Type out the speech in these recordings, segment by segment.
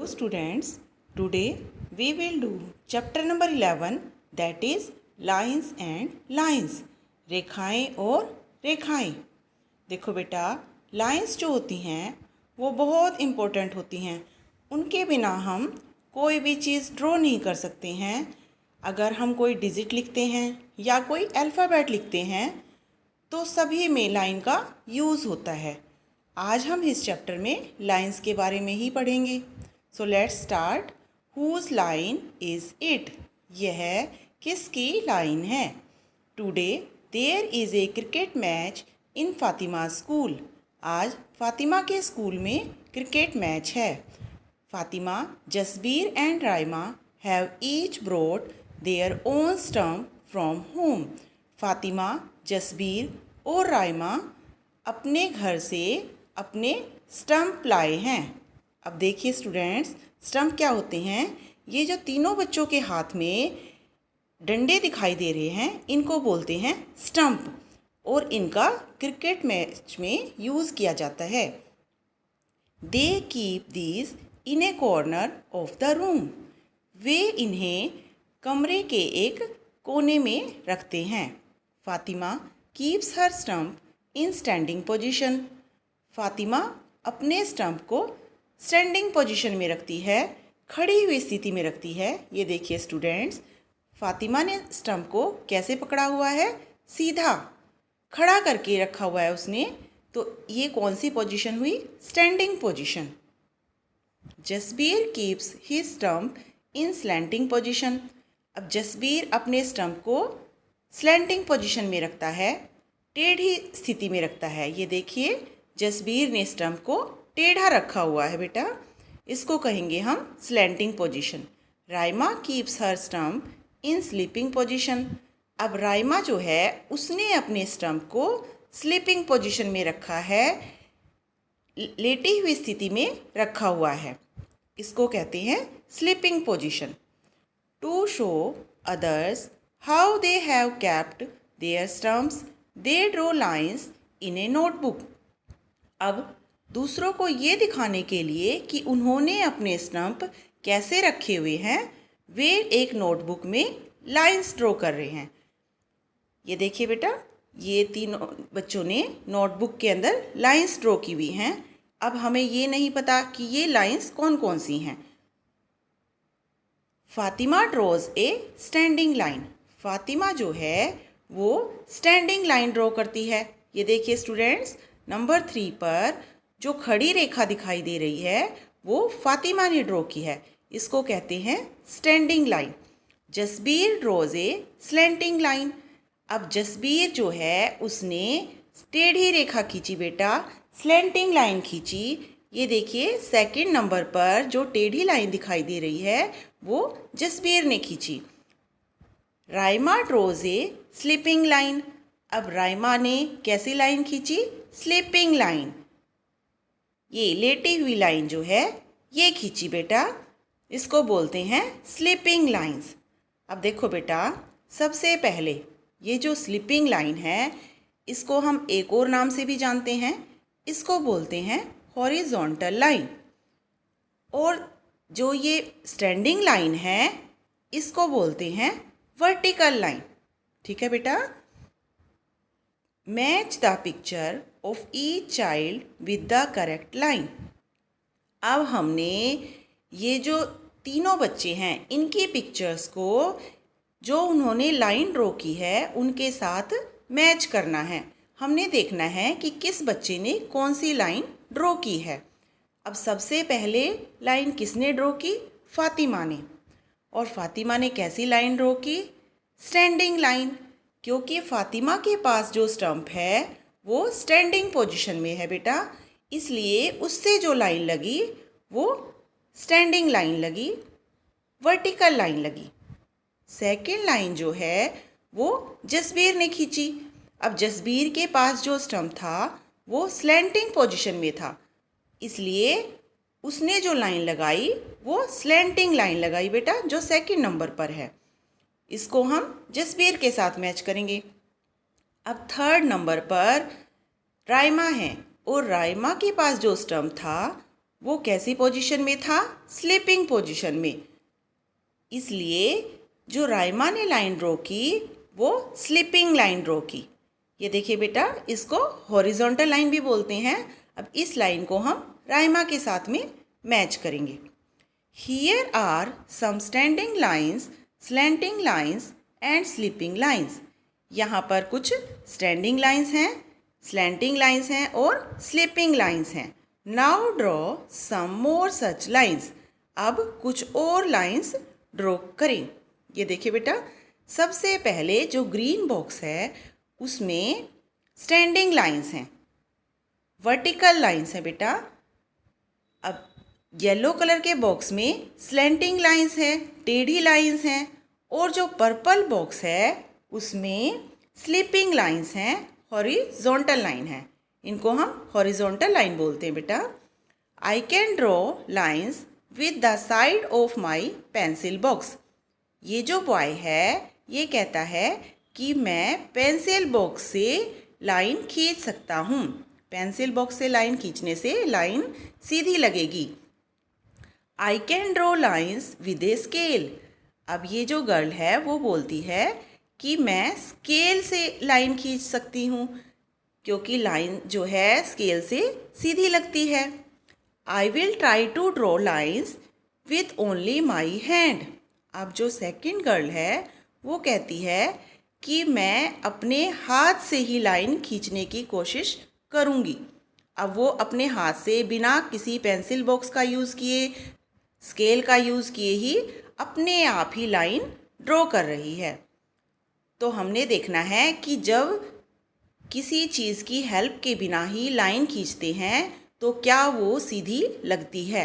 Hello students, today we will do chapter number 11 that is lines and lines रेखाएं और रेखाएं। देखो बेटा, लाइंस जो होती हैं वो बहुत इम्पोर्टेंट होती हैं। उनके बिना हम कोई भी चीज़ ड्रॉ नहीं कर सकते हैं। अगर हम कोई डिजिट लिखते हैं या कोई अल्फ़ाबेट लिखते हैं तो सभी में लाइन का यूज़ होता है। आज हम इस चैप्टर में लाइंस के बारे में ही पढ़ेंगे। So let's start. Whose line is it? यह किसकी लाइन है? Today there is a cricket match in Fatima school. आज फातिमा के स्कूल में क्रिकेट मैच है। Fatima, Jasbir and Raima have each brought their own stump from home. Fatima, Jasbir और राइमा अपने घर से अपने स्टम्प लाए हैं। अब देखिए स्टूडेंट्स, स्टम्प क्या होते हैं? ये जो तीनों बच्चों के हाथ में डंडे दिखाई दे रहे हैं इनको बोलते हैं स्टम्प और इनका क्रिकेट मैच में यूज़ किया जाता है। They keep these in a corner of the room. वे इन्हें कमरे के एक कोने में रखते हैं। Fatima keeps her stump in standing position. Fatima अपने स्टम्प को स्टैंडिंग पोजीशन में रखती है, खड़ी हुई स्थिति में रखती है। ये देखिए स्टूडेंट्स, फातिमा ने स्टम्प को कैसे पकड़ा हुआ है? सीधा खड़ा करके रखा हुआ है उसने। तो ये कौन सी पोजीशन हुई? Standing position. Jasbir keeps his stump in slanting position. अब जसबीर अपने स्टम्प को स्लैंटिंग पोजीशन में रखता है, टेढ़ी स्थिति में रखता है। ये देखिए, जसबीर ने स्टम्प को टेढ़ा रखा हुआ है बेटा, इसको कहेंगे हम slanting position. Raima keeps her stump इन स्लीपिंग पोजीशन। अब राइमा जो है उसने अपने स्टम्प को स्लीपिंग पोजीशन में रखा है, लेटी हुई स्थिति में रखा हुआ है, इसको कहते हैं sleeping position. To show others how they have kept their stumps they draw lines in a notebook. अब दूसरों को ये दिखाने के लिए कि उन्होंने अपने स्टम्प कैसे रखे हुए हैं, वे एक नोटबुक में लाइंस ड्रॉ कर रहे हैं। ये देखिए बेटा, ये तीनों बच्चों ने नोटबुक के अंदर लाइंस ड्रॉ की हुई हैं। अब हमें ये नहीं पता कि ये लाइंस कौन कौन सी हैं। फातिमा ड्रॉज ए स्टैंडिंग लाइन। फातिमा जो है वो स्टैंडिंग लाइन ड्रॉ करती है। ये देखिए स्टूडेंट्स, नंबर 3 पर जो खड़ी रेखा दिखाई दे रही है वो फातिमा ने ड्रॉ की है, इसको कहते हैं स्टैंडिंग लाइन। जसबीर ड्रॉज ए स्लैंटिंग लाइन। अब जसबीर जो है उसने टेढ़ी रेखा खींची बेटा, स्लैंटिंग लाइन खींची। ये देखिए सेकंड नंबर पर जो टेढ़ी लाइन दिखाई दे रही है वो जसबीर ने खींची। Raima draws a sleeping line. अब राइमा ने कैसी लाइन खींची? Sleeping line. ये लेटी हुई लाइन जो है ये खींची बेटा, इसको बोलते हैं स्लीपिंग लाइंस। अब देखो बेटा, सबसे पहले ये जो स्लीपिंग लाइन है इसको हम एक और नाम से भी जानते हैं, इसको बोलते हैं हॉरिजॉन्टल लाइन। और जो ये स्टैंडिंग लाइन है इसको बोलते हैं वर्टिकल लाइन। ठीक है बेटा। Match the picture of each child with the correct line. अब हमने ये जो तीनों बच्चे हैं इनकी पिक्चर्स को जो उन्होंने लाइन ड्रॉ की है उनके साथ मैच करना है। हमने देखना है कि किस बच्चे ने कौन सी लाइन ड्रॉ की है। अब सबसे पहले लाइन किसने ड्रॉ की? फातिमा ने। और फातिमा ने कैसी लाइन ड्रॉ की? स्टैंडिंग लाइन, क्योंकि फातिमा के पास जो स्टम्प है वो स्टैंडिंग पोजीशन में है बेटा, इसलिए उससे जो लाइन लगी वो स्टैंडिंग लाइन लगी, वर्टिकल लाइन लगी। सेकंड लाइन जो है वो जसबीर ने खींची। अब जसबीर के पास जो स्टम्प था वो स्लैंटिंग पोजीशन में था, इसलिए उसने जो लाइन लगाई वो स्लैंटिंग लाइन लगाई बेटा, जो सेकंड नंबर पर है। इसको हम जसबीर के साथ मैच करेंगे। अब थर्ड नंबर पर राइमा है और राइमा के पास जो स्टम्प था वो कैसी पोजीशन में था? स्लीपिंग पोजीशन में। इसलिए जो राइमा ने लाइन ड्रॉ की वो स्लीपिंग लाइन ड्रॉ की। ये देखिए बेटा, इसको हॉरिजॉन्टल लाइन भी बोलते हैं। अब इस लाइन को हम राइमा के साथ में मैच करेंगे। Here are some standing lines, slanting lines and sleeping lines. यहाँ पर कुछ स्टैंडिंग लाइंस हैं, स्लैंटिंग लाइंस हैं और स्लीपिंग लाइंस हैं। Now draw some more such lines. अब कुछ और लाइंस ड्रॉ करें। ये देखिए बेटा, सबसे पहले जो ग्रीन बॉक्स है उसमें स्टैंडिंग लाइंस हैं, वर्टिकल लाइंस हैं बेटा। अब येलो कलर के बॉक्स में स्लैंटिंग लाइंस हैं, टेढ़ी लाइंस हैं। और जो पर्पल बॉक्स है उसमें स्लीपिंग लाइंस हैं, हॉरिजॉन्टल लाइन है। इनको हम हॉरिजॉन्टल लाइन बोलते हैं बेटा। I can draw lines with the side of my pencil box. ये जो बॉय है ये कहता है कि मैं पेंसिल बॉक्स से लाइन खींच सकता हूँ। पेंसिल बॉक्स से लाइन खींचने से लाइन सीधी लगेगी। I can draw lines with a scale. अब ये जो गर्ल है वो बोलती है कि मैं स्केल से लाइन खींच सकती हूँ, क्योंकि लाइन जो है स्केल से सीधी लगती है। I will try to draw lines with only my hand. अब जो सेकंड गर्ल है वो कहती है कि मैं अपने हाथ से ही लाइन खींचने की कोशिश करूँगी। अब वो अपने हाथ से बिना किसी पेंसिल बॉक्स का यूज़ किए, स्केल का यूज़ किए ही अपने आप ही लाइन ड्रॉ कर रही है। तो हमने देखना है कि जब किसी चीज़ की हेल्प के बिना ही लाइन खींचते हैं तो क्या वो सीधी लगती है।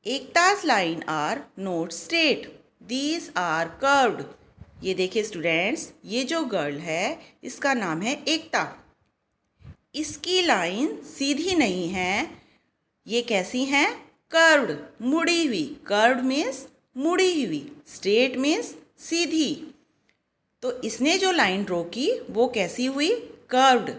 Ekta's line are not straight, these are curved. ये देखिए स्टूडेंट्स, ये जो गर्ल है इसका नाम है एकता। इसकी लाइन सीधी नहीं है, ये कैसी हैं? कर्व्ड, मुड़ी हुई। कर्व्ड मीन्स मुड़ी हुई, स्ट्रेट मीन्स सीधी। तो इसने जो लाइन ड्रॉ की वो कैसी हुई? Curved.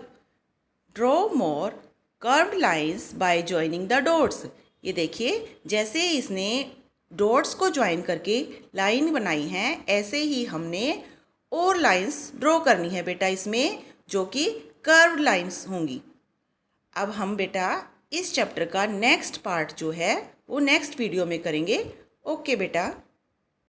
Draw more curved lines bye joining the dots. ये देखिए, जैसे इसने डॉट्स को ज्वाइन करके लाइन बनाई है, ऐसे ही हमने और लाइंस ड्रॉ करनी है बेटा इसमें, जो कि कर्व्ड लाइंस होंगी। अब हम बेटा इस चैप्टर का नेक्स्ट पार्ट जो है वो नेक्स्ट वीडियो में करेंगे। ओके बेटा।